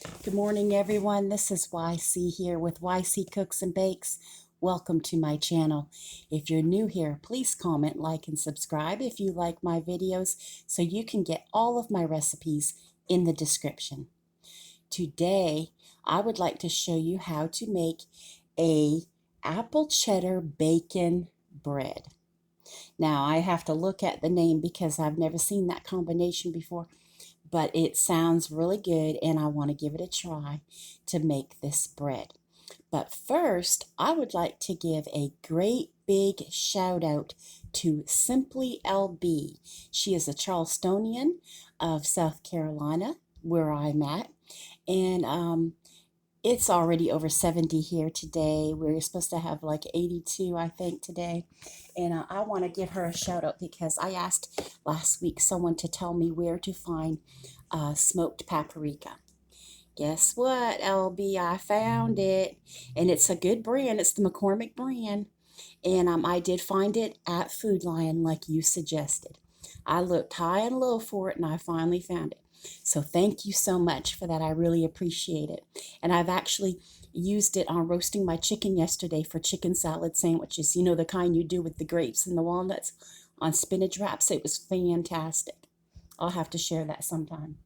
Good morning, everyone. This is YC here with YC Cooks and Bakes. Welcome to my channel. If you're new here, please comment, like, and subscribe if you like my videos so you can get all of my recipes in the description. Today, I would like to show you how to make a apple cheddar bacon bread. Now, I have to look at the name because I've never seen that combination before, but it sounds really good and I want to give it a try to make this bread. But first, I would like to give a great big shout out to Simply LB. She is a Charlestonian of South Carolina, where I'm at, and it's already over 70 here today. We're supposed to have like 82, I think, today. And I want to give her a shout out because I asked last week someone to tell me where to find smoked paprika. Guess what, LB? I found it. And it's a good brand. It's the McCormick brand. And I did find it at Food Lion like you suggested. I looked high and low for it and I finally found it. So thank you so much for that. I really appreciate it. And I've actually used it on roasting my chicken yesterday for chicken salad sandwiches. You know, the kind you do with the grapes and the walnuts on spinach wraps. It was fantastic. I'll have to share that sometime.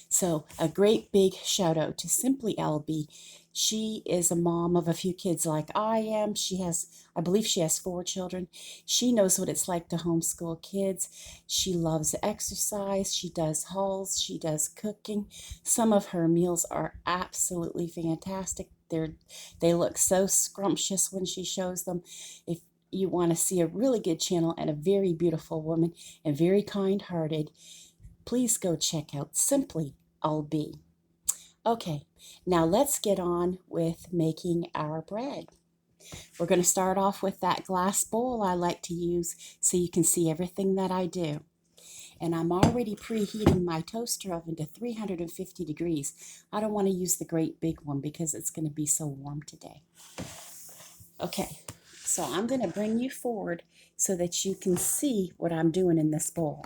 So a great big shout out to Simply LB. She is a mom of a few kids like I am. I believe she has 4 children. She knows what it's like to homeschool kids. She loves exercise. She does hauls. She does cooking. Some of her meals are absolutely fantastic. They look so scrumptious when she shows them. If you want to see a really good channel and a very beautiful woman and very kind-hearted, please go check out Simply LB. Okay, now let's get on with making our bread. We're going to start off with that glass bowl I like to use so you can see everything that I do. And I'm already preheating my toaster oven to 350 degrees. I don't want to use the great big one because it's going to be so warm today. Okay, so I'm going to bring you forward so that you can see what I'm doing in this bowl.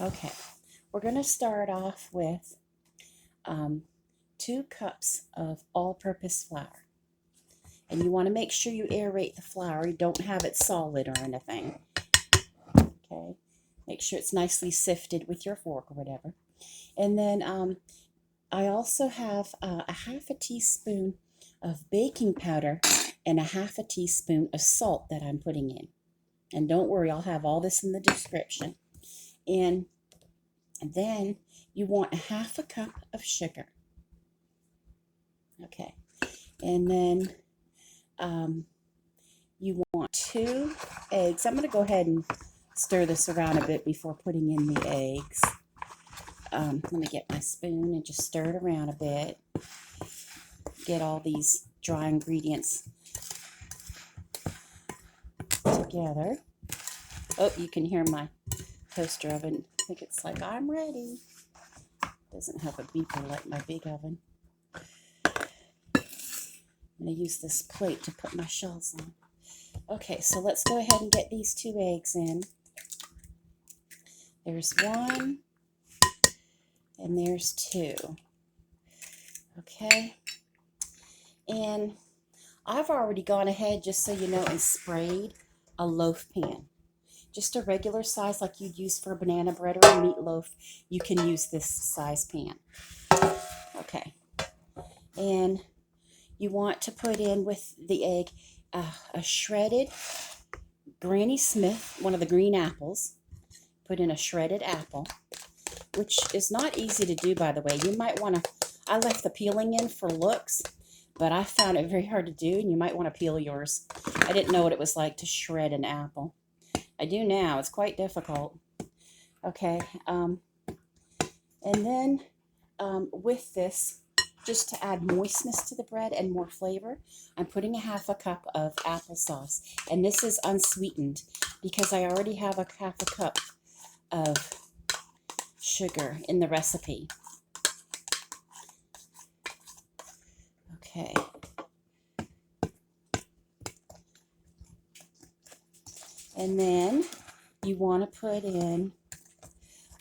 Okay, we're going to start off with 2 cups of all-purpose flour. And you want to make sure you aerate the flour. You don't have it solid or anything. Okay, make sure it's nicely sifted with your fork or whatever. And then I also have a 1/2 teaspoon of baking powder and a 1/2 teaspoon of salt that I'm putting in. And don't worry, I'll have all this in the description. And then you want a 1/2 cup of sugar. Okay, and then you want 2 eggs. I'm going to go ahead and stir this around a bit before putting in the eggs. Let me get my spoon and just stir it around a bit. Get all these dry ingredients together. Oh, you can hear my toaster oven. I think it's like, I'm ready. Doesn't have a beeper like my big oven. I'm going to use this plate to put my shells on. Okay, so let's go ahead and get these 2 eggs in. There's 1, and there's 2. Okay, and I've already gone ahead, just so you know, and sprayed a loaf pan. Just a regular size like you'd use for banana bread or a meatloaf. You can use this size pan. Okay, and you want to put in with the egg a shredded Granny Smith, one of the green apples. Put in a shredded apple, which is not easy to do, by the way. You might want to, I left the peeling in for looks, but I found it very hard to do, and you might want to peel yours. I didn't know what it was like to shred an apple. I do now. It's quite difficult. Okay, and then with this, just to add moistness to the bread and more flavor, I'm putting a 1/2 cup of applesauce. And this is unsweetened because I already have a 1/2 cup of sugar in the recipe. Okay. And then you want to put in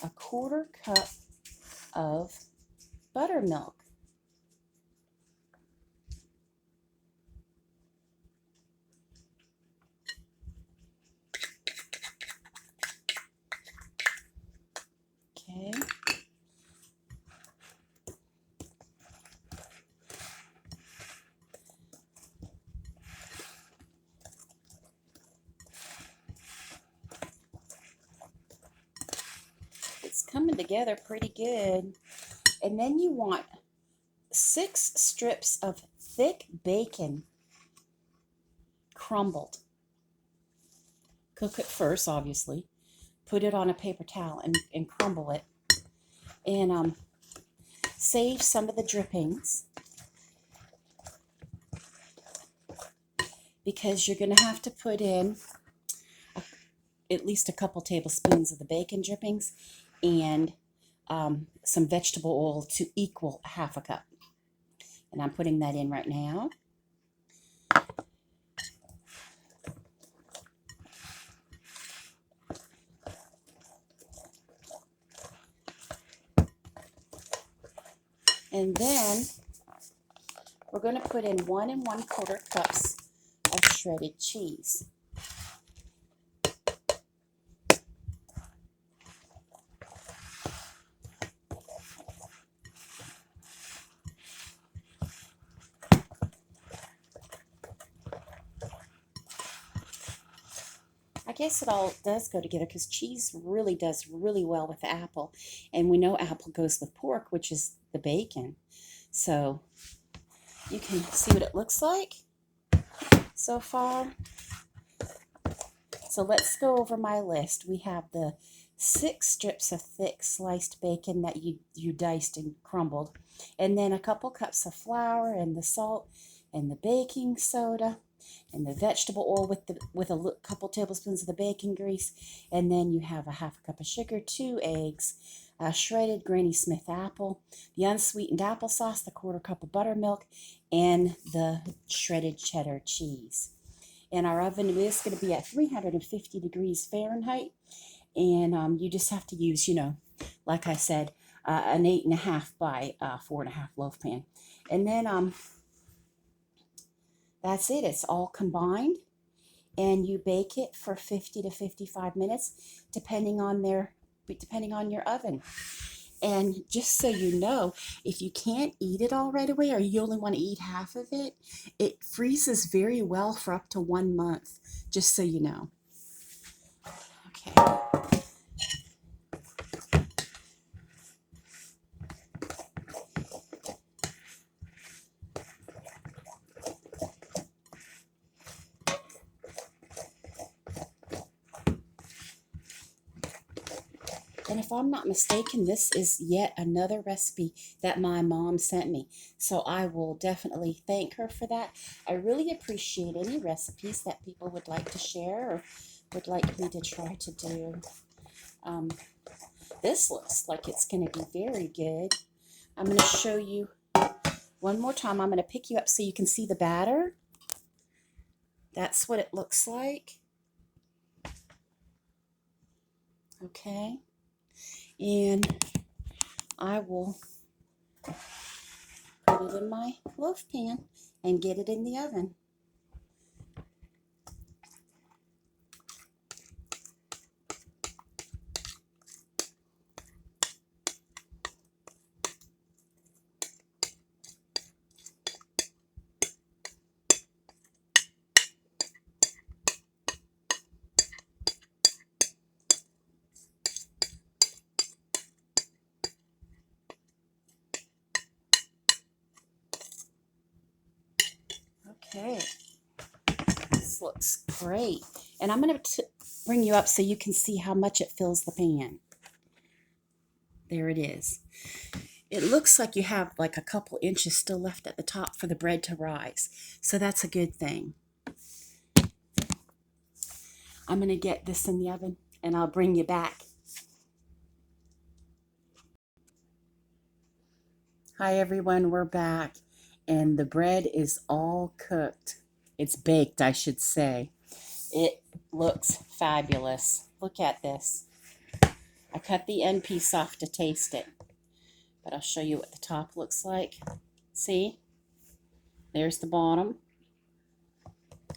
a 1/4 cup of buttermilk. Okay. It's coming together pretty good. And then you want 6 strips of thick bacon, crumbled. Cook it first, obviously. Put it on a paper towel and crumble it. And save some of the drippings, because you're going to have to put in at least a couple tablespoons of the bacon drippings and some vegetable oil to equal ½ a cup. And I'm putting that in right now. And then we're going to put in 1 1/4 cups of shredded cheese. I guess it all does go together because cheese really does really well with the apple. And we know apple goes with pork, which is the bacon. So you can see what it looks like so far. So let's go over my list. We have the 6 strips of thick sliced bacon that you diced and crumbled. And then a couple cups of flour and the salt and the baking soda and the vegetable oil with a couple tablespoons of the bacon grease. And then you have a ½ a cup of sugar, 2 eggs, a shredded Granny Smith apple, the unsweetened applesauce, the ½ cup of buttermilk, and the shredded cheddar cheese. And our oven is going to be at 350 degrees Fahrenheit. And you just have to use, like I said, an 8.5 by 4.5 loaf pan. And then that's it. It's all combined. And you bake it for 50 to 55 minutes, depending on your oven. And just so you know, if you can't eat it all right away, or you only want to eat half of it, it freezes very well for up to 1 month, just so you know. Okay. And if I'm not mistaken, this is yet another recipe that my mom sent me. So I will definitely thank her for that. I really appreciate any recipes that people would like to share or would like me to try to do. This looks like it's going to be very good. I'm going to show you one more time. I'm going to pick you up so you can see the batter. That's what it looks like. Okay. And I will put it in my loaf pan and get it in the oven. Okay, this looks great. And I'm going to bring you up so you can see how much it fills the pan. There it is. It looks like you have like a couple inches still left at the top for the bread to rise. So that's a good thing. I'm going to get this in the oven and I'll bring you back. Hi everyone, we're back. And the bread is all cooked. It's baked, I should say. It looks fabulous. Look at this. I cut the end piece off to taste it. but I'll show you what the top looks like. See? There's the bottom.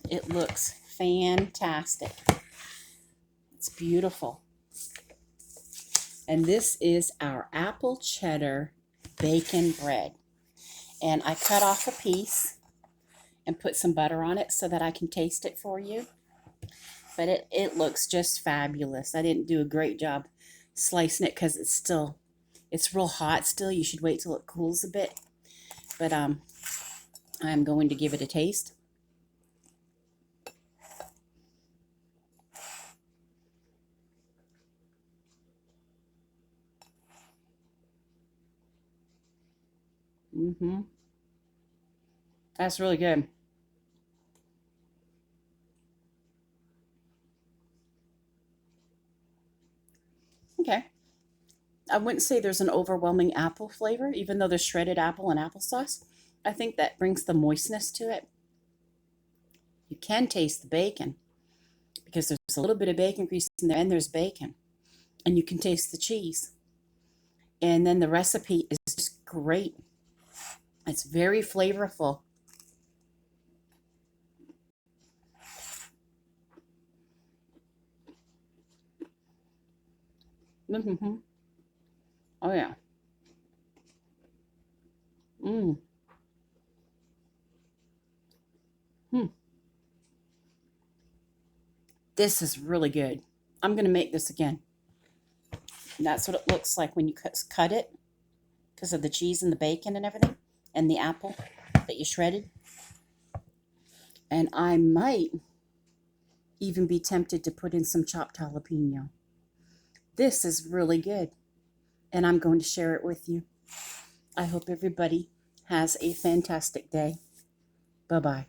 It looks fantastic. It's beautiful. And this is our apple cheddar bacon bread. And I cut off a piece and put some butter on it so that I can taste it for you. But it looks just fabulous. I didn't do a great job slicing it because it's real hot still. You should wait till it cools a bit. But I'm going to give it a taste. That's really good. Okay. I wouldn't say there's an overwhelming apple flavor, even though there's shredded apple and applesauce. I think that brings the moistness to it. You can taste the bacon because there's a little bit of bacon grease in there, and there's bacon. And you can taste the cheese. And then the recipe is just great. It's very flavorful. Oh, yeah. This is really good. I'm going to make this again. And that's what it looks like when you cut it because of the cheese and the bacon and everything and the apple that you shredded. And I might even be tempted to put in some chopped jalapeno. This is really good, and I'm going to share it with you. I hope everybody has a fantastic day. Bye-bye.